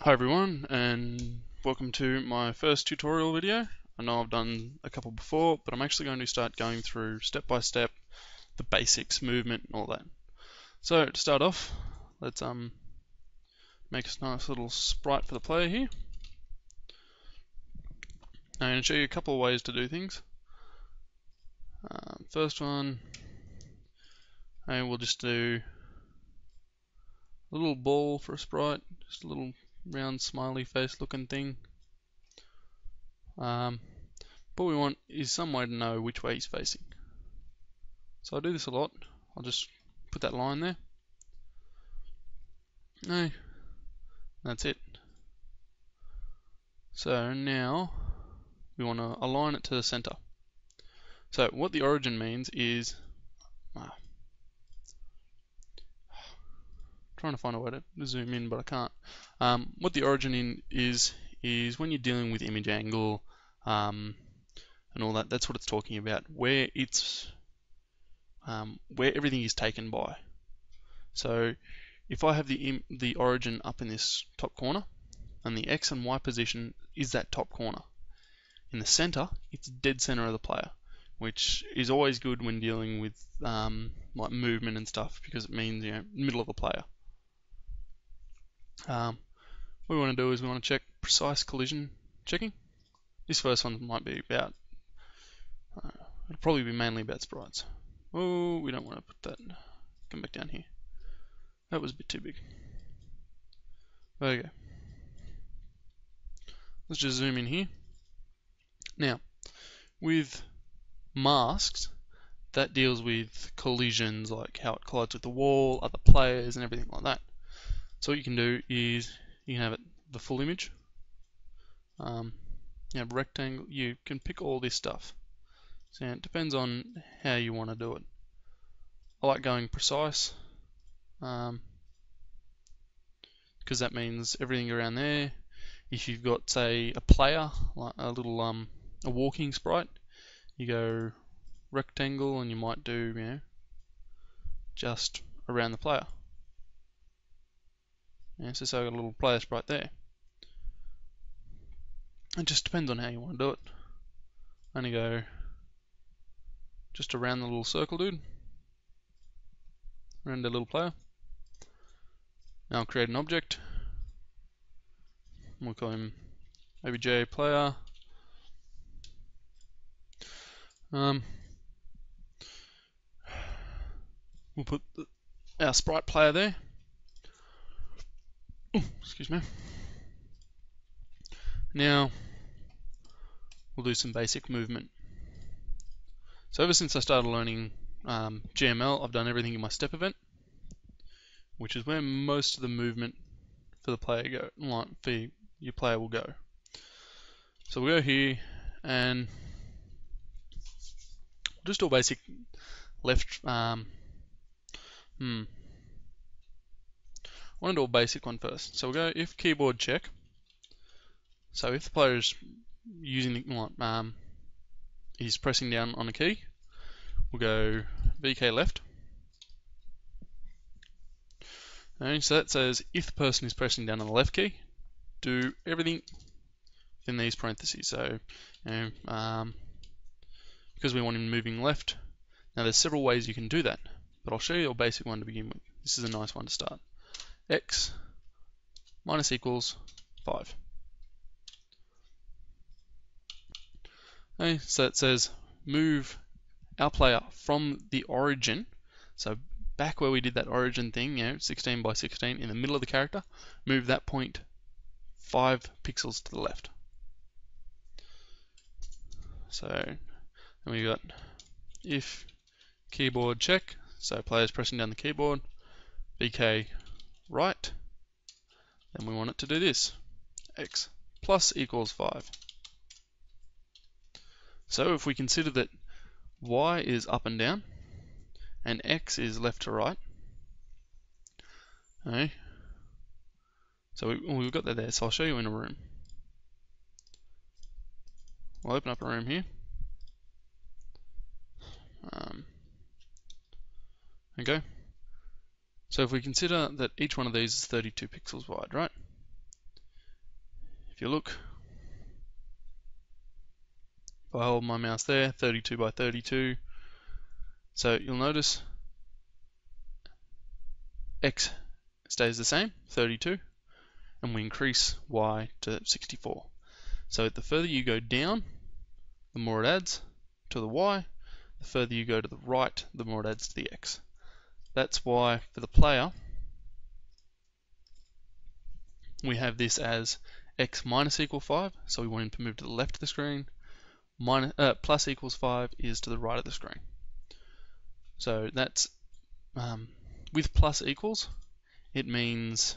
Hi everyone, and welcome to my first tutorial video. I know I've done a couple before, but I'm actually going to start going through step by step the basics, movement, and all that. So to start off, let's make a nice little sprite for the player here. I'm going to show you a couple of ways to do things. First one, we'll just do a little ball for a sprite, just a little round smiley face looking thing. What we want is some way to know which way he's facing. So I do this a lot. I'll just put that line there. No, that's it. So now we want to align it to the center. So what the origin means is, trying to find a way to zoom in, but I can't. What the origin is when you're dealing with image angle and all that. That's what it's talking about. Where everything is taken by. So if I have the origin up in this top corner, and the X and Y position is that top corner. In the center, it's dead center of the player, which is always good when dealing with like movement and stuff, because it means, middle of the player. What we want to do is we want to check precise collision checking. This first one might be about, it'll probably be mainly about sprites. Oh, we don't want to put that, come back down here. That was a bit too big. There we go. Let's just zoom in here. Now, with masks, that deals with collisions, like how it collides with the wall, other players, and everything like that. So what you can do is you can have it the full image. You have rectangle. You can pick all this stuff. So it depends on how you want to do it. I like going precise, because that means everything around there. If you've got, say, a player, like a little a walking sprite, you go rectangle, and you might do, just around the player. So I've got a little player sprite there. It just depends on how you want to do it. Only go just around the little circle dude, around the little player. Now I'll create an object. We'll call him obj player. We'll put our sprite player there. Ooh, excuse me. Now we'll do some basic movement. So ever since I started learning GML, I've done everything in my step event, which is where most of the movement for the player for your player will go. So we'll go here and just do a basic left. I want to do a basic one first. So we'll go if keyboard check. So if the player is using he's pressing down on a key, we'll go VK left. And so that says if the person is pressing down on the left key, do everything in these parentheses. So because we want him moving left. Now there's several ways you can do that, but I'll show you a basic one to begin with. This is a nice one to start. X minus equals 5. Okay, so it says move our player from the origin, so back where we did that origin thing, 16 by 16 in the middle of the character, move that point 5 pixels to the left. So then we got if keyboard check, so player's pressing down the keyboard, VK right, then we want it to do this, X plus equals 5. So if we consider that Y is up and down, and X is left to right, okay, so we've got that there, so I'll show you in a room. I'll open up a room here. Okay, so if we consider that each one of these is 32 pixels wide, right? you look, if I hold my mouse there, 32 by 32, so you'll notice X stays the same, 32, and we increase Y to 64. So the further you go down, the more it adds to the Y. The further you go to the right, the more it adds to the X. That's why for the player, we have this as X minus equal 5, so we want him to move to the left of the screen. Plus equals 5 is to the right of the screen. So that's, with plus equals, it means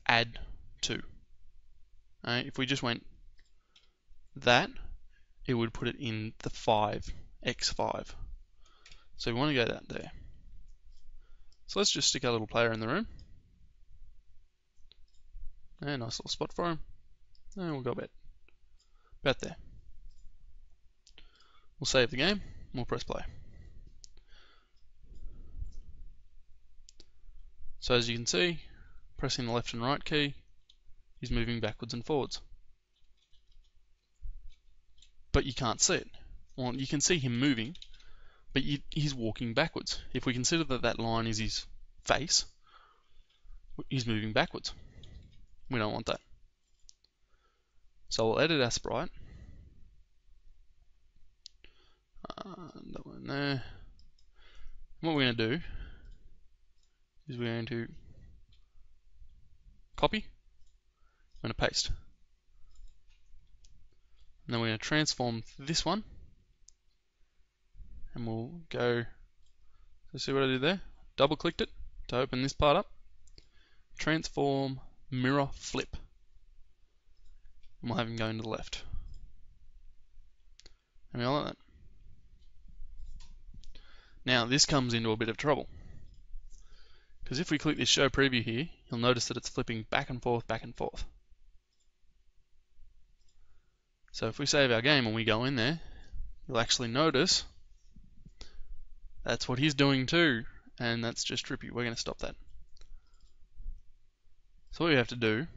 add to. If we just went that, it would put it in the 5, x5. So we want to go that there. So let's just stick our little player in the room. And nice little spot for him. And we'll go about there. We'll save the game, and we'll press play. So as you can see, pressing the left and right key, he's moving backwards and forwards. But you can't see it. Well, you can see him moving, but he's walking backwards. If we consider that that line is his face, he's moving backwards. We don't want that. So we'll edit our sprite. That one there. And what we're going to do is we're going to copy, we're going to paste. And then we're going to transform this one. And we'll go, so see what I did there? Double clicked it to open this part up. Transform, mirror, flip. And we'll have him going to the left. And we like that. Now this comes into a bit of trouble. Because if we click this show preview here, you'll notice that it's flipping back and forth, back and forth. So if we save our game and we go in there, you'll actually notice that's what he's doing too, and that's just trippy. We're going to stop that. So what we have to do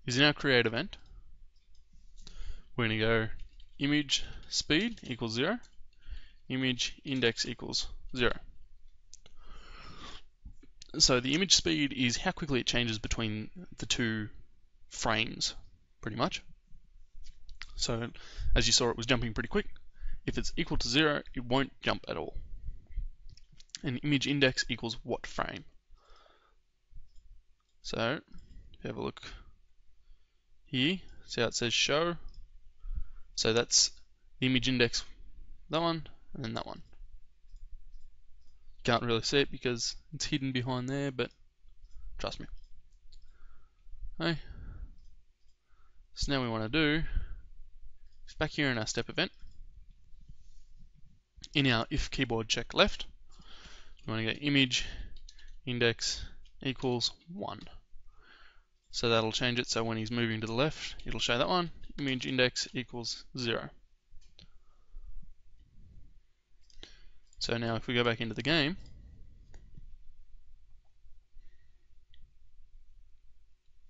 is in our create event, we're going to go image speed equals 0, image index equals 0. So the image speed is how quickly it changes between the two frames, pretty much. So as you saw, it was jumping pretty quick. If it's equal to 0, it won't jump at all. And image index equals what frame. So if you have a look here, see how it says show. So that's the image index, that one, and then that one. Can't really see it because it's hidden behind there, but trust me. Okay. So now we want to do is back here in our step event. In our if keyboard check left, we want to go image index equals 1. So that'll change it so when he's moving to the left, it'll show that one. Image index equals 0. So now if we go back into the game,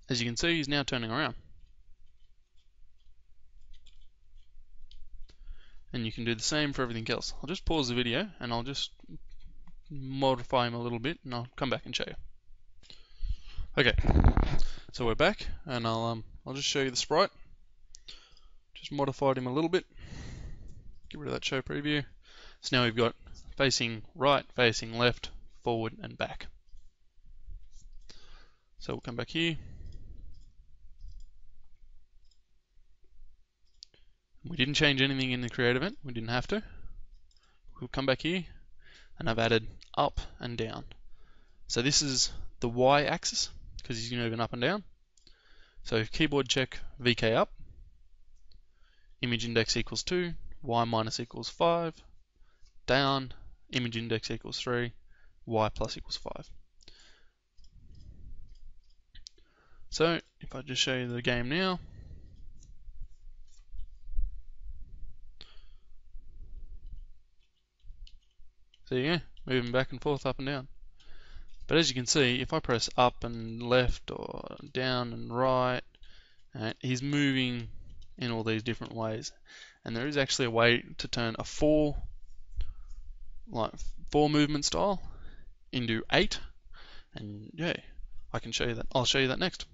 as you can see, he's now turning around. And you can do the same for everything else. I'll just pause the video and I'll just modify him a little bit and I'll come back and show you. Okay, so we're back and I'll just show you the sprite. Just modified him a little bit. Get rid of that show preview. So now we've got facing right, facing left, forward and back. So we'll come back here. We didn't change anything in the create event, we didn't have to. We'll come back here and I've added up and down. So this is the Y axis because he's moving up and down. So keyboard check VK up, image index equals 2, Y minus equals 5, down, image index equals 3, Y plus equals 5. So if I just show you the game now, there you go, moving back and forth, up and down. But as you can see, if I press up and left or down and right, he's moving in all these different ways. And there is actually a way to turn a four movement style into 8. And yeah, I can show you that. I'll show you that next.